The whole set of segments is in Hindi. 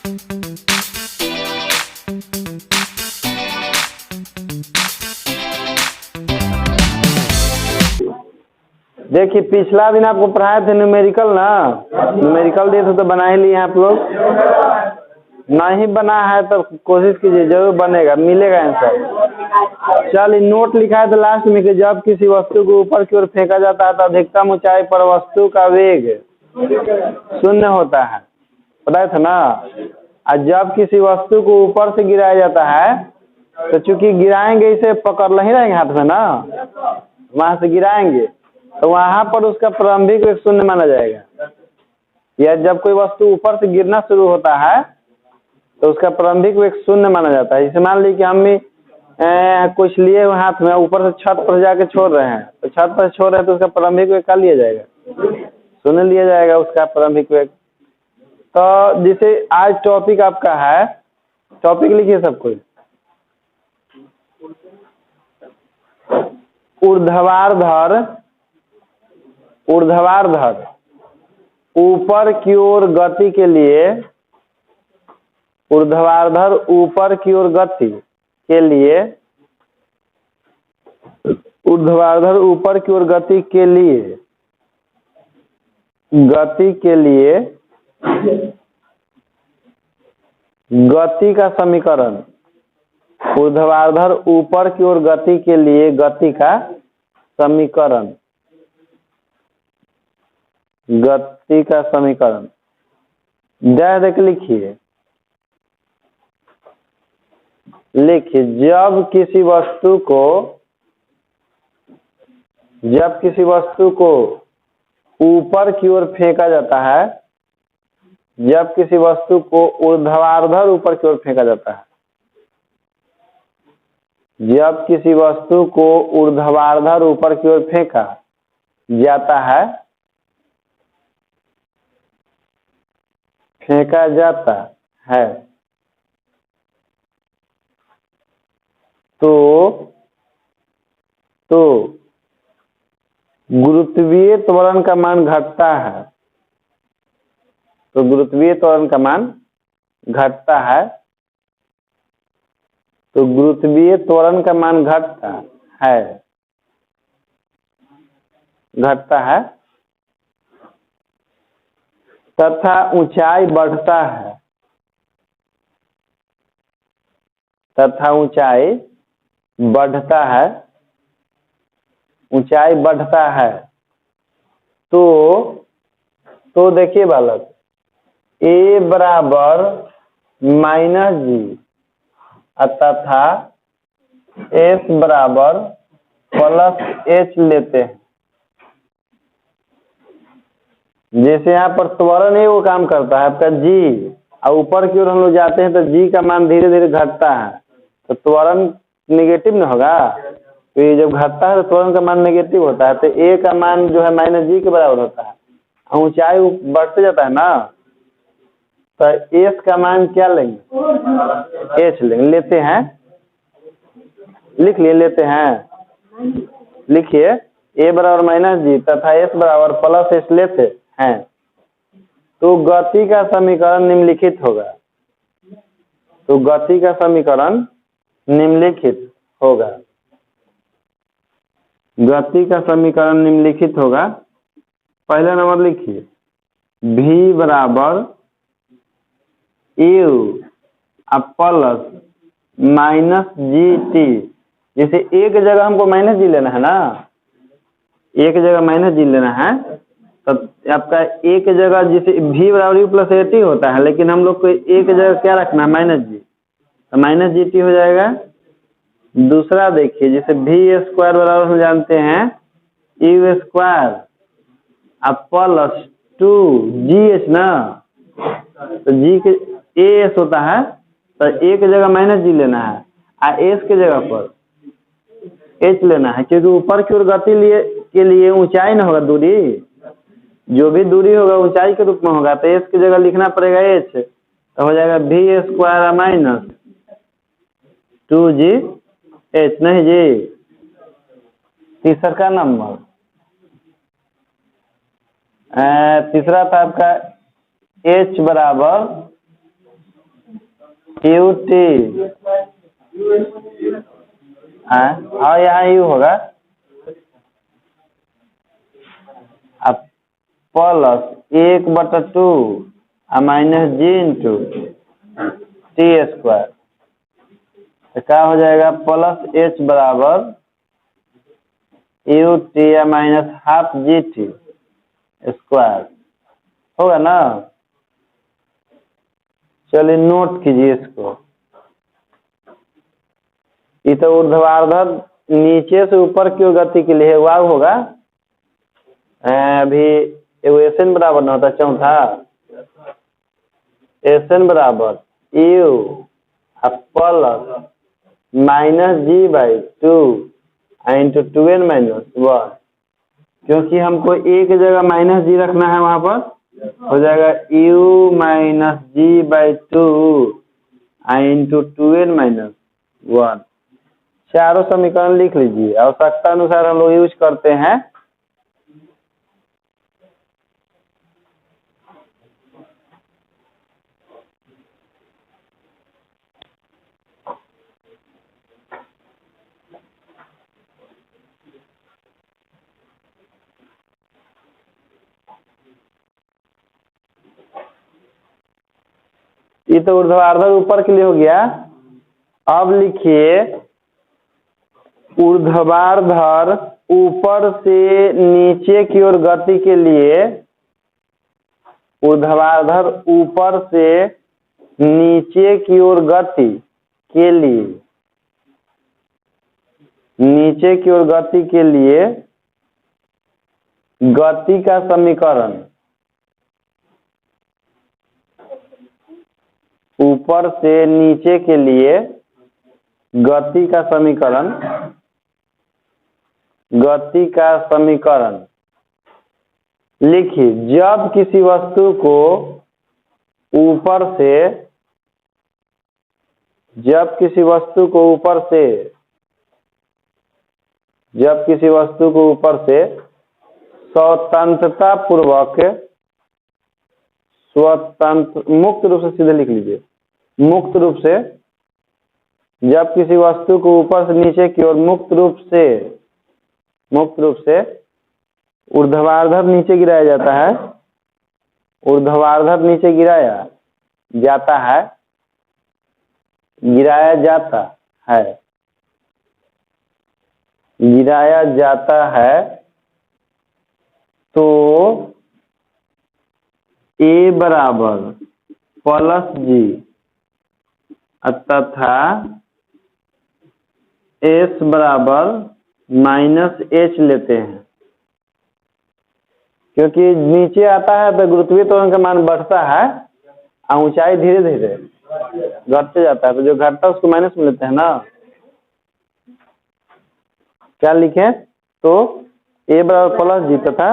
देखिए पिछला दिन आपको पढ़ाए थे न्यूमेरिकल ना, न्यूमेरिकल दिए थे तो बना ही लिए आप लोग। नहीं बना है तो कोशिश कीजिए, जरूर बनेगा, मिलेगा आंसर। चलिए नोट लिखा है तो लास्ट में कि जब किसी वस्तु को ऊपर की ओर फेंका जाता है तो अधिकतम ऊंचाई पर वस्तु का वेग शून्य होता है, बताया था ना। और जब किसी वस्तु को ऊपर से गिराया जाता है तो चूंकि गिराएंगे इसे पकड़ नहीं रहेंगे हाथ में ना, वहां से गिराएंगे तो वहां पर उसका प्रारंभिक वेग शून्य माना जाएगा। या जब कोई वस्तु ऊपर से गिरना शुरू होता है तो उसका प्रारंभिक वेग शून्य माना जाता है। जैसे मान लीजिए कि हम भी कुछ लिए हुए हाथ में, ऊपर से छत पर जाके छोड़ रहे हैं, तो छत पर छोड़ रहे हैं तो उसका प्रारंभिक वेग क्या लिया जाएगा? शून्य लिया जाएगा उसका प्रारंभिक वेग। तो जैसे आज टॉपिक आपका है, टॉपिक लिखिए सब कोई, ऊर्ध्वाधर ऊपर की ओर गति के लिए, ऊर्ध्वाधर ऊपर की ओर गति के लिए, ऊर्ध्वाधर ऊपर की ओर गति के लिए गति का समीकरण, ऊर्ध्वाधर ऊपर की ओर गति के लिए गति का समीकरण, गति का समीकरण डैश देख लिखिए। जब किसी वस्तु को ऊपर की ओर फेंका जाता है, जब किसी वस्तु को ऊर्ध्वाधर ऊपर की ओर फेंका जाता है, जब किसी वस्तु को ऊर्ध्वाधर ऊपर की ओर फेंका जाता है तो गुरुत्वीय त्वरण का मान घटता है, तो गुरुत्वीय त्वरण का मान घटता है, तो गुरुत्वीय त्वरण का मान घटता है तथा ऊंचाई बढ़ता है, ऊंचाई बढ़ता है। तो देखिए बालक, a बराबर -g तथा s बराबर +h लेते हैं। जैसे यहाँ पर त्वरण ही वो काम करता है आपका g, और ऊपर की ओर हम लोग जाते हैं तो g का मान धीरे धीरे घटता है, तो त्वरण नेगेटिव न होगा। तो ये जब घटता है तो त्वरण का मान नेगेटिव होता है, तो a का मान जो है -g के बराबर होता है, और ऊंचाई बढ़ते जाता है ना, तो s का मान क्या लेंगे? h लेंगे, लेते हैं, लिख लिए, लेते हैं, लिखिए a बराबर -g तथा s बराबर +h लेते हैं, तो गति का समीकरण निम्नलिखित होगा, तो गति का समीकरण निम्नलिखित होगा, गति का समीकरण निम्नलिखित होगा। पहला नंबर लिखिए, v बराबर u प्लस -gt। जैसे एक जगह हमको -g लेना है ना, एक जगह -g लेना है, तो आपका एक जगह जैसे v बराबर u प्लस at होता है, लेकिन हम लोग को एक जगह क्या रखना है? -g, तो -gt हो जाएगा। दूसरा देखिए, जैसे v² बराबर हम जानते हैं u² प्लस 2gh ना, तो g के as होता है, तो एक जगह -g लेना है, और s के जगह पर h लेना है, क्योंकि ऊपर की ओर गति के लिए ऊंचाई ना होगा, दूरी, जो भी दूरी होगा ऊंचाई के रूप में होगा, तो s की जगह लिखना पड़ेगा h, तो हो जाएगा v² -2gh। नहीं जी, तीसरा नंबर, तीसरा था आपका h बराबर यू टी, हाँ यहाँ यू होगा, अब प्लस 1/2 माइनस जी इंटू टी स्क्वायर, तो क्या हो जाएगा प्लस एच बराबर U T minus half G T square होगा ना। चलिए नोट कीजिए इसको। ये तो ऊर्ध्वाधर नीचे से ऊपर की ओर गति के लिए वाव होगा। अभी एस एन बराबर ना होता चौथा, एस एन बराबर u plus minus g by 2 into 2n minus 1, क्योंकि हमको एक जगह माइनस जी रखना है, वहां पर हो जाएगा u minus g by 2 into 2n minus 1। चारों समीकरण लिख लीजिए, आवश्यकता अनुसार हम लोग यूज करते हैं। ये तो ऊर्ध्वाधर ऊपर के लिए हो गया। अब लिखिए ऊर्ध्वाधर ऊपर से नीचे की ओर गति के लिए, ऊर्ध्वाधर ऊपर से नीचे की ओर गति के लिए, नीचे की ओर गति के लिए गति का समीकरण, ऊपर से नीचे के लिए गति का समीकरण, गति का समीकरण लिखिए। जब किसी वस्तु को ऊपर से, जब किसी वस्तु को ऊपर से, जब किसी वस्तु को ऊपर से स्वतंत्रता पूर्वक, स्वतंत्र मुक्त रूप से, सीधे लिख लीजिए मुक्त रूप से, जब किसी वस्तु को ऊपर से नीचे की ओर मुक्त रूप से ऊर्ध्वाधर नीचे गिराया जाता है, ऊर्ध्वाधर नीचे गिराया जाता है, गिराया जाता है, गिराया जाता है, तो ए बराबर प्लस जी तथा एस बराबर माइनस एच लेते हैं, क्योंकि नीचे आता है तो गुरुत्वीय त्वरण का मान बढ़ता है और ऊंचाई धीरे धीरे घटते जाता है, तो जो घटता है उसको माइनस में लेते हैं ना। क्या लिखें तो ए बराबर प्लस जी तथा,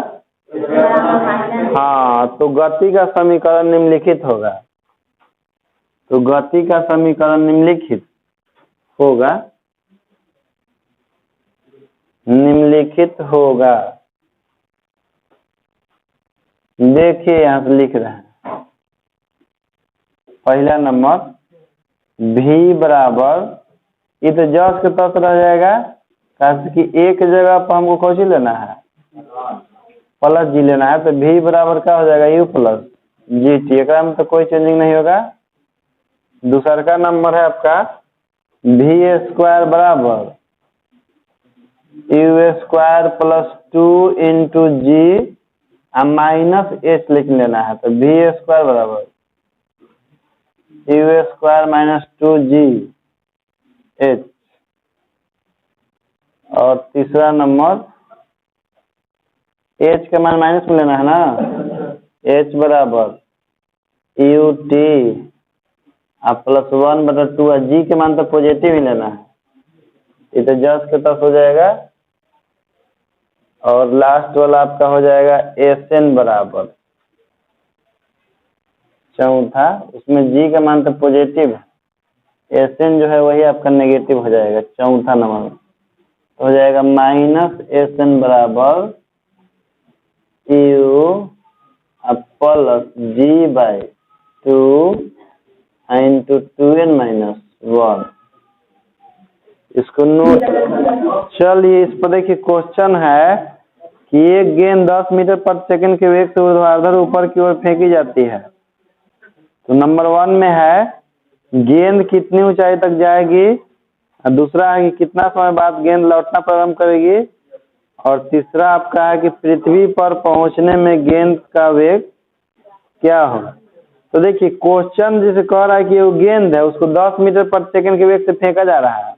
हाँ तो गति का समीकरण निम्नलिखित होगा, तो गति का समीकरण निम्नलिखित होगा, निम्नलिखित होगा। देखिए यहां से लिख रहे हैं, पहला नंबर v बराबर, ये तो जस के तस रह जाएगा, कि एक जगह पर हमको कौन सी लेना है, प्लस जी लेना है, तो v बराबर क्या हो जाएगा u प्लस जी टी, एक में तो कोई चेंजिंग नहीं होगा। दूसरा का नंबर है आपका v स्क्वायर बराबर u square plus 2 into g minus h लिख लेना है, तो v स्क्वायर बराबर u square minus 2g h. और तीसरा नंबर h का मान माइनस में लेना है ना, h बराबर यू टी प्लस 1/2, g के मान तो पॉजिटिव ही लेना है, ये तो जस्ट के तस हो जाएगा। और लास्ट वाला आपका हो जाएगा एस एन बराबर चौथा, उसमें g का मान तो पॉजिटिव है, एस एन जो है वही आपका नेगेटिव हो जाएगा, चौथा नंबर हो जाएगा माइनस एस एन बराबर u plus g by 2 into 2n-1। इसको नोट। चलिए इस पर देखिए क्वेश्चन है कि एक गेंद 10 मीटर पर सेकंड के वेग से ऊर्ध्वाधर ऊपर की ओर फेंकी जाती है। तो नंबर 1 में है गेंद कितनी ऊंचाई तक जाएगी, और दूसरा है कि कितना समय बाद गेंद लौटना प्रारंभ करेगी, और तीसरा आपका है कि पृथ्वी पर पहुंचने में गेंद का वेग क्या होगा। तो देखिए क्वेश्चन जिसे कह रहा है कि वो गेंद है उसको 10 मीटर पर सेकंड के वेग से फेंका जा रहा है।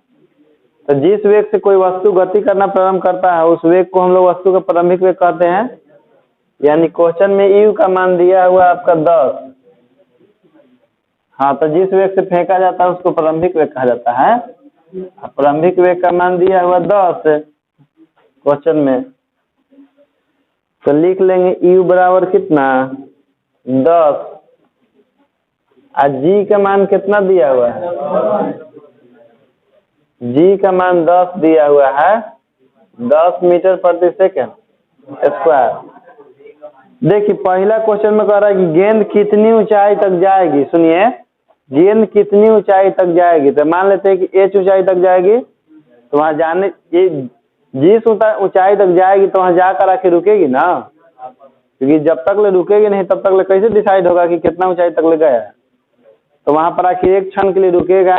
तो जिस वेग से कोई वस्तु गति करना प्रारंभ करता है उस वेग को हम लोग वस्तु का प्रारंभिक वेग कहते हैं। यानी क्वेश्चन में यू का मान दिया हुआ आपका 10। हाँ, तो जिस वेग से फेंका जाता है उसको प्रारंभिक वेग कहा जाता है। प्रारंभिक वेग का मान दिया हुआ 10 क्वेश्चन में, तो लिख लेंगे यू बराबर कितना 10, और जी का मान कितना दिया हुआ है, जी का मान 10 दिया हुआ है, 10 मीटर प्रति सेकंड स्क्वायर। देखिए पहला क्वेश्चन में कह रहा है कि गेंद कितनी ऊंचाई तक जाएगी। सुनिए, गेंद कितनी ऊंचाई तक जाएगी, तो मान लेते हैं कि h ऊंचाई तक जाएगी, तो वहां जाने जिस ऊंचाई तक जाएगी तो वहां जाकर आके रुकेगी ना, क्योंकि जब तक ले रुकेगी नहीं तब तक ले कैसे डिसाइड होगा कि कितना ऊंचाई तक ले गया है। तो वहां पर आखिर एक क्षण के लिए रुकेगा,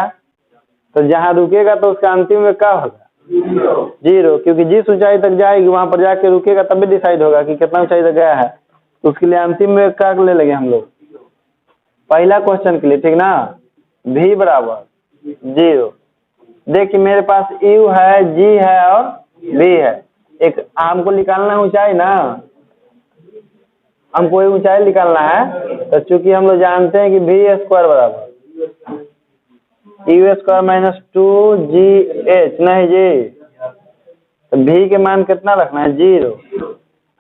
तो जहां रुकेगा तो उसका अंतिम वेग क्या होगा 0, क्योंकि जिस ऊंचाई तक जाएगी वहां पर जाके रुकेगा तभी डिसाइड होगा कि कितना ऊंचाई तक गया है। तो उसके लिए अंतिम वेग क्या ले लगे हम लोग पहला क्वेश्चन के लिए, ठीक ना, v बराबर 0। देखिए मेरे पास u है, g है और v है। एक हमको निकालना ऊंचाई ना, हमको ऊंचाई निकालना है। तो चूंकि हम लोग जानते हैं कि v स्क्वायर बराबर u स्क्वायर माइनस 2gh नहीं जी, तो v के मान कितना रखना है 0,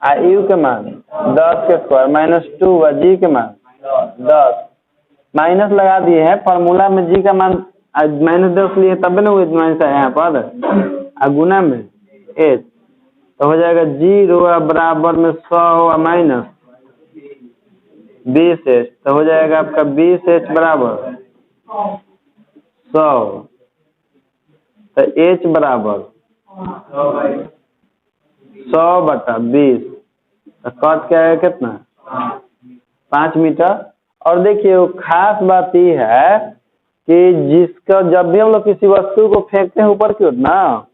और u के मान 10 के स्क्वायर माइनस 2 व g के मान 10 माइनस लगा दिए हैं। फॉर्मूला में g का मान -10 लिए तब ना माइनस आया यहाँ पर, और गुना में h, तो हो जाएगा 0 बराबर में 100 माइनस 20h, तो हो जाएगा आपका 20h बराबर 100, तो h बराबर 100/20, तो कट क्या है कितना 5 मीटर। और देखिए वो खास बात ये है कि जिसका जब भी हम लोग किसी वस्तु को फेंकते हैं ऊपर की ओर ना,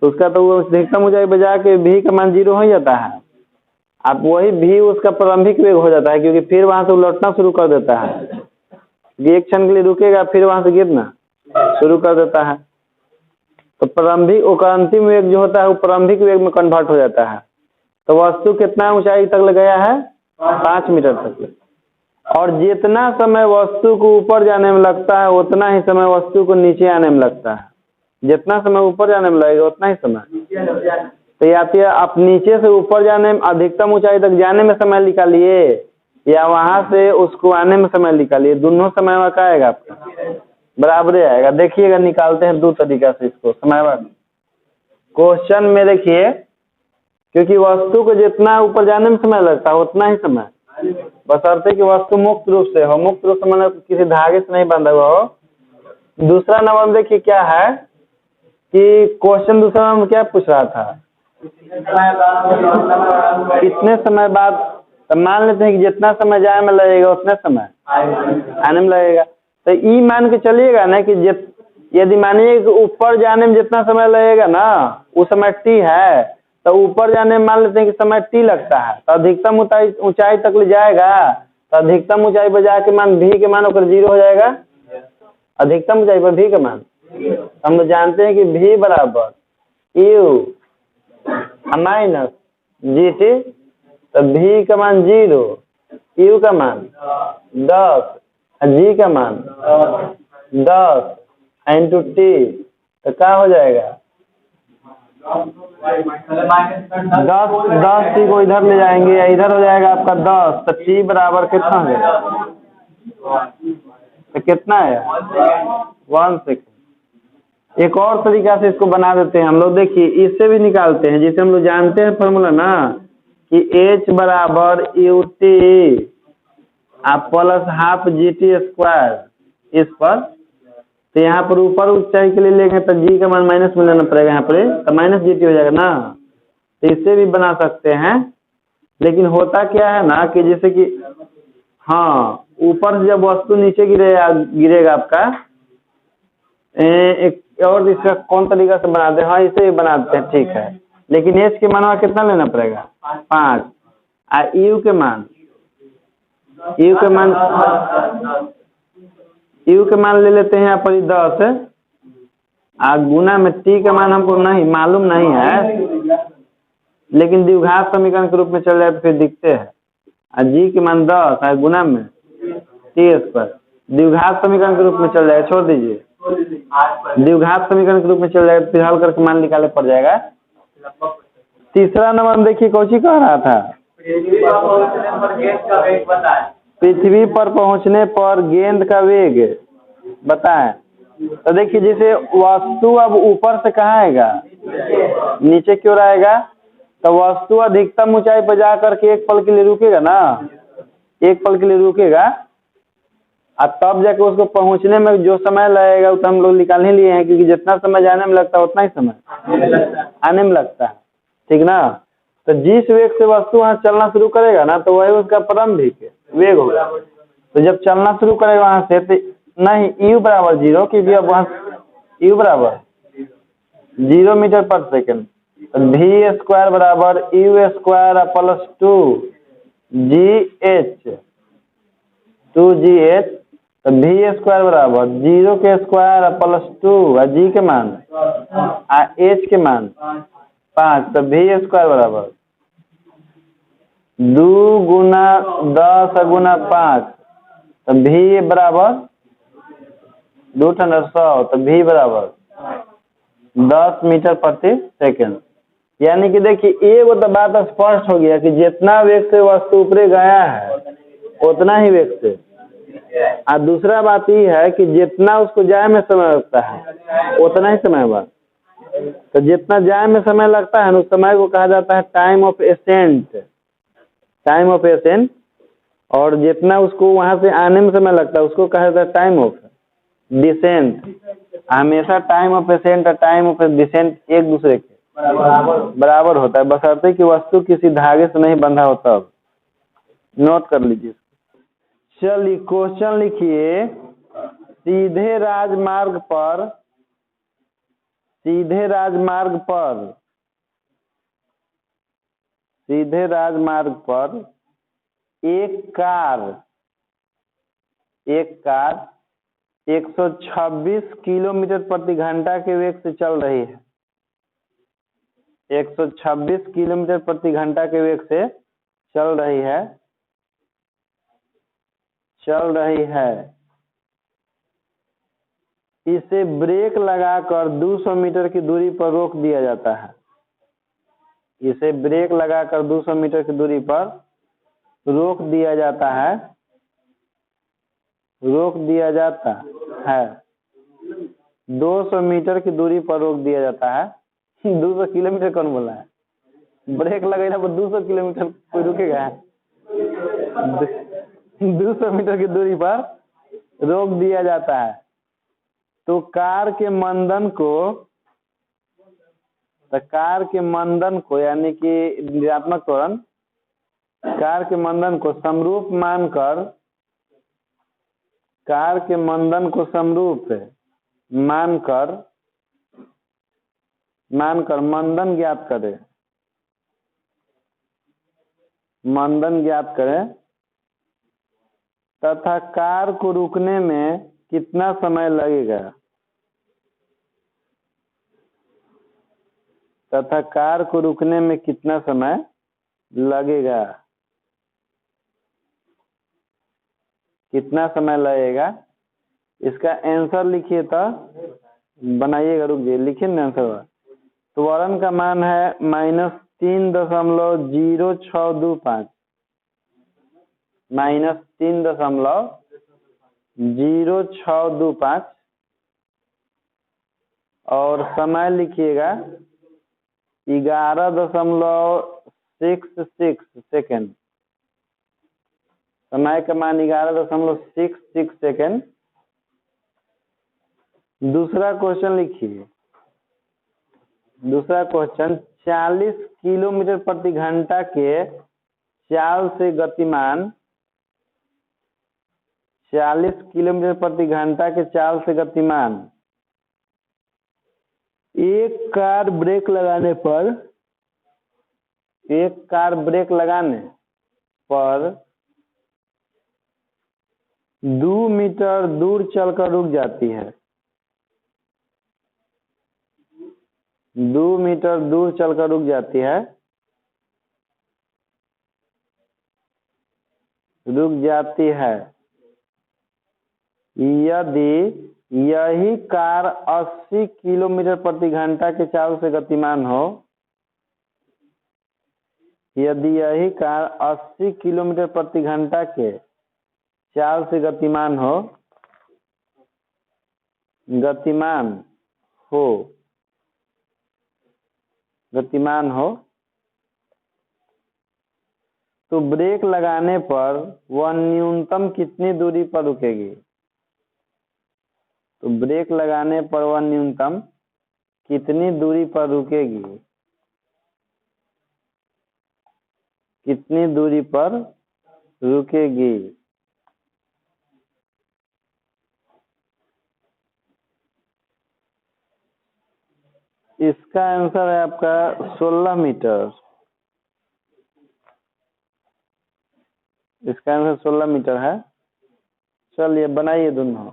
तो उसका तो वो अधिकतम ऊंचाई बजा के v का मान 0 हो जाता है। अब वही v उसका प्रारंभिक वेग हो जाता है, क्योंकि फिर वहां से लौटना शुरू कर देता है। एक क्षण के लिए रुकेगा फिर वहां से गिरना शुरू कर देता है। तो प्रारंभिक वो अंतिम वेग जो होता है वो प्रारंभिक वेग में कन्वर्ट हो जाता है। तो वस्तु कितना ऊंचाई तक ले गया है 5 मीटर तक। और जितना समय वस्तु को ऊपर जाने में लगता है उतना ही समय वस्तु को नीचे आने में लगता है। जितना समय ऊपर जाने में लगेगा उतना ही समय, तो या आप नीचे से ऊपर जाने में अधिकतम ऊंचाई तक जाने में समय निकालिए, या वहां से उसको आने में समय निकालिए, दोनों समय में क्या आएगा आपका बराबर आएगा। देखिएगा निकालते हैं 2 तरीका से इसको समय। क्वेश्चन में देखिए, क्योंकि वस्तु को जितना ऊपर जाने में समय लगता है उतना ही समय, बशर्ते कि वस्तु मुक्त रूप से हो, मुक्त रूप से मतलब किसी धागे से नहीं बंधा हुआ हो। दूसरा नंबर में देखिए क्या है कि क्वेश्चन दूसरा नंबर क्या पूछ रहा था, कितने समय बाद। तो मान लेते हैं कि जितना समय जाने में लगेगा उतना समय आने में लगेगा। तो ई मान के चलिएगा ना कि यदि मानिए कि ऊपर जाने में जितना समय लगेगा ना उस समय t है, तो ऊपर जाने में मान लेते हैं कि समय t लगता है, तो अधिकतम ऊंचाई तक ले जाएगा, तो अधिकतम ऊंचाई पर जाके मान v के मान होकर 0 हो जाएगा। अधिकतम ऊंचाई पर v का मान हम लोग जानते हैं कि v बराबर u माइनस gt, तो v का मान 0, u का मान 10, g का मान 10 इंटू t, तो क्या हो जाएगा 10 t को इधर ले जाएंगे या इधर हो जाएगा आपका 10, तो t बराबर कितना हो जाएगा, तो कितना है 1 सेकेंड। एक और तरीका से इसको बना देते हैं हम लोग। देखिए इससे भी निकालते हैं, जिसे हम लोग जानते हैं फॉर्मूला ना कि h बराबर ut plus half gt square इस पर, तो यहाँ पर ऊपर ऊंचाई के लिए लेंगे तो जी का मान माइनस में लेना पड़ेगा, यहाँ पर तो माइनस GT हो जाएगा ना। तो इससे भी बना सकते हैं, लेकिन होता क्या है ना कि जैसे कि हाँ, ऊपर से जब वस्तु नीचे गिरेगा आपका, एक और इसका कौन तरीका से बनाते हैं, हाँ इसे भी बनाते हैं, ठीक है। लेकिन एच के मान कितना लेना पड़ेगा, 5। यू के मान ले लेते हैं यहाँ पर 10, गुना में टी का मान हमको नहीं मालूम नहीं है, लेकिन द्विघात समीकरण के रूप में चल जाए तो फिर दिखते हैं। जी के मान 10 गुना में टी पर, द्विघात समीकरण के रूप में चल जाएगा, छोड़ दीजिए, द्विघात समीकरण के रूप में चल जाएगा, फिर हल करके मान निकाले पड़ जाएगा। तीसरा नंबर देखिए कौची कह रहा था, पृथ्वी पर पहुंचने पर गेंद का वेग बताएं। तो देखिए जैसे वस्तु अब ऊपर से कहाँ आएगा, नीचे क्यों आएगा, तो वस्तु अधिकतम ऊंचाई पर जा करके एक पल के लिए रुकेगा ना, एक पल के लिए रुकेगा, और तब जाके उसको पहुंचने में जो समय लगेगा वो तो हम लोग निकाल ही लिए हैं, क्योंकि जितना समय जाने में लगता है उतना ही समय आने में लगता है, ठीक ना। तो जिस वेग से वस्तु वहां चलना शुरू करेगा ना, तो वही उसका प्रारंभिक वेग होगा। तो जब चलना शुरू करेगा वहां से, तो नहीं u बराबर 0, क्योंकि अब वहां u बराबर 0 मीटर पर सेकेंड, v स्क्वायर बराबर u स्क्वायर प्लस 2gh, तो v स्क्वायर बराबर 0 के स्क्वायर प्लस 2, g के मान h के मान 5, तो v स्क्वायर बराबर 2 गुना 10 गुना 5, तो v बराबर 2×100, तो v बराबर 10 मीटर प्रति सेकेंड। यानी कि देखिए एक तो बात स्पष्ट हो गया कि जितना वेग से वस्तु ऊपरे गया है उतना ही वेग से, और दूसरा बात यह है कि जितना उसको जाए में समय लगता है उतना ही समय बाद, तो जितना जाए में समय लगता है ना उस समय को कहा जाता है टाइम ऑफ एसेंट, और जितना उसको वहां से आने में समय लगता है उसको कहा जाता है टाइम ऑफ डिसेंट। हमेशा टाइम ऑफ एसेंट और टाइम ऑफ डिसेंट एक दूसरे के बराबर होता है, बशर्ते कि वस्तु किसी धागे से नहीं बंधा होता। नोट कर लीजिए। चलिए क्वेश्चन लिखिए, सीधे राजमार्ग पर एक कार 126 किलोमीटर प्रति घंटा के वेग से चल रही है, 126 किलोमीटर प्रति घंटा के वेग से चल रही है। इसे ब्रेक लगाकर 200 मीटर की दूरी पर रोक दिया जाता है। इसे ब्रेक लगाकर 200 मीटर की दूरी पर रोक दिया जाता है 200 मीटर की दूरी पर रोक दिया जाता है। 200 किलोमीटर कौन बोला है, ब्रेक लगेगा पर 200 किलोमीटर कोई रुकेगा? 200 मीटर की दूरी पर रोक दिया जाता है। तो कार के मंदन को यानी कि ऋणात्मक त्वरण, कार के मंदन को समरूप मानकर मंदन ज्ञात करें तथा कार को रुकने में कितना समय लगेगा, इसका आंसर लिखिए। तो बनाइएगा, रुक जाइए, लिखिए ना आंसर। त्वरण का मान है -3.0625, -3.0625, और समय लिखिएगा 11.66 सेकेंड। समय का मान 11.66 सेकेंड दूसरा क्वेश्चन लिखिए। दूसरा क्वेश्चन 40 किलोमीटर प्रति घंटा के चाल से गतिमान 40 किलोमीटर प्रति घंटा के चाल से गतिमान एक कार ब्रेक लगाने पर 2 मीटर दूर चलकर रुक जाती है। 2 मीटर दूर चलकर रुक जाती है। यदि यही कार 80 किलोमीटर प्रति घंटा के चाल से गतिमान हो। यदि यही कार 80 किलोमीटर प्रति घंटा के चाल से गतिमान हो तो ब्रेक लगाने पर वह न्यूनतम कितनी दूरी पर रुकेगी? तो ब्रेक लगाने पर वह न्यूनतम कितनी दूरी पर रुकेगी? कितनी दूरी पर रुकेगी? इसका आंसर है आपका 16 मीटर। इसका आंसर 16 मीटर है। चलिए बनाइए दोनों।